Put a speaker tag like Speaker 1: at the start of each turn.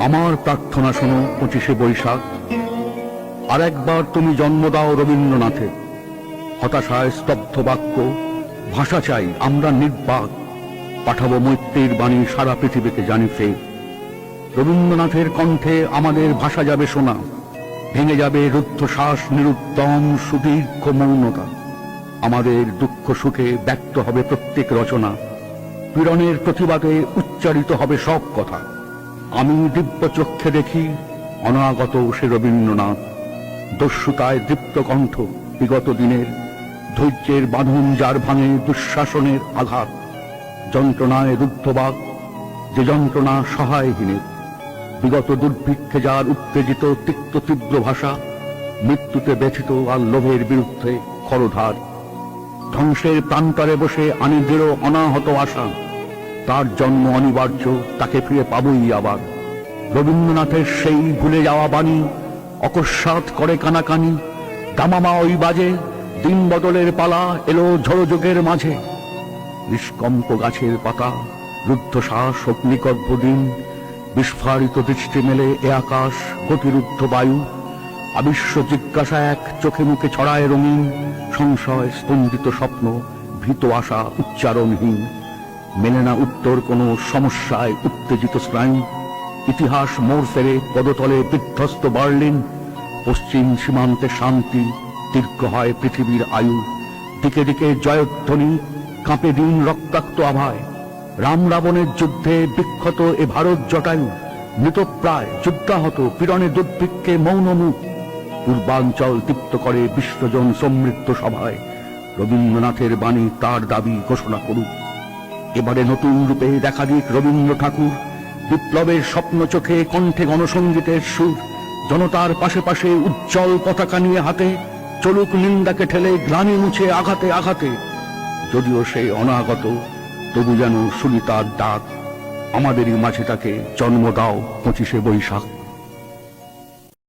Speaker 1: আমার প্রার্থনা শোনো 25শে বৈশাখ। আর একবার তুমি জন্ম দাও রবীন্দ্রনাথের। হতাশায় স্তব্ধ বাক্য, ভাষা চাই আমরা নির্বাক। পাঠাবো মৈত্রীর বাণী সারা পৃথিবীকে জানি ফের। রবীন্দ্রনাথের কণ্ঠে আমাদের ভাষা যাবে শোনা, ভেঙে যাবে রুদ্ধশ্বাস নিরুদ্যম সুদীর্ঘ মৌনতা। আমাদের দুঃখ সুখে ব্যক্ত হবে প্রত্যেক রচনা, পীড়নের প্রতিবাদে উচ্চারিত হবে সব কথা। আমি দিব্য চক্ষে দেখি অনাগত সে রবীন্দ্রনাথ, দস্যুতায় দীপ্ত কণ্ঠ বিগত দিনের, ধৈর্যের বাঁধন যার ভাঙে দুঃশাসনের আঘাত, যন্ত্রণায় রুদ্ধবাক যে যন্ত্রণা সহায়হীনের, বিগত দুর্ভিক্ষে যার উত্তেজিত তিক্ত তীব্র ভাষা, মৃত্যুতে ব্যথিত আর লোভের বিরুদ্ধে খরধার, ধ্বংসের প্রান্তরে বসে আনি দৃঢ় অনাহত আশা। তার জন্ম অনিবার্য, তাকে ফিরে পাবই আবার। রবীন্দ্রনাথের সেই ভুলে যাওয়া বাণী অকস্মাৎ করে কানাকানি, দামামা ওই বাজে, দিন বদলের পালা এলো ঝড়যোগের মাঝে। নিষ্কম্প গাছের পাতা, রুদ্ধশ্বাস অগ্নিগর্ভ দিন, বিস্ফারিত দৃষ্টি মেলে এ আকাশ গতিরুদ্ধ বায়ু। আবিশ্ব জিজ্ঞাসা এক চোখে মুখে ছড়ায় রঙিন, সংশয় স্পন্দিত স্বপ্ন ভীত আশা উচ্চারণহীন। মেলে না উত্তর কোনো সমস্যায় উত্তেজিত স্নায়ু। ইতিহাস মোড় ফেরে পদতলে বিধ্বস্ত বার্লিন, পশ্চিম সীমান্তে শান্তি, দীর্ঘ হয় পৃথিবীর আয়ু। দিকে দিকে জয়ধ্বনি, কাঁপে দিন রক্তাক্ত আভায়। রাম রাবণের যুদ্ধে বিক্ষত এ ভারত জটায়ু, মৃতপ্রায় যুদ্ধাহত পীড়নে দুর্ভিক্ষে মৌন মুখ। পূর্বাঞ্চল দীপ্ত করে বিশ্বজন সমৃদ্ধ সভায়, রবীন্দ্রনাথের বাণী তার দাবি ঘোষণা করুক। এবারে নতুন রূপে দেখা দিক রবীন্দ্র ঠাকুর, বিপ্লবের স্বপ্ন চোখে কণ্ঠে গণসঙ্গীতের সুর। জনতার পাশে পাশে উজ্জ্বল পতাকা নিয়ে হাতে, চলুক নিন্দাকে ঠেলে গ্লানি মুছে আঘাতে আঘাতে। যদিও সে অনাগত, তবু যেন শুনি তার ডাক, আমাদেরই মাঝে তাকে জন্ম দাও 25শে বৈশাখ।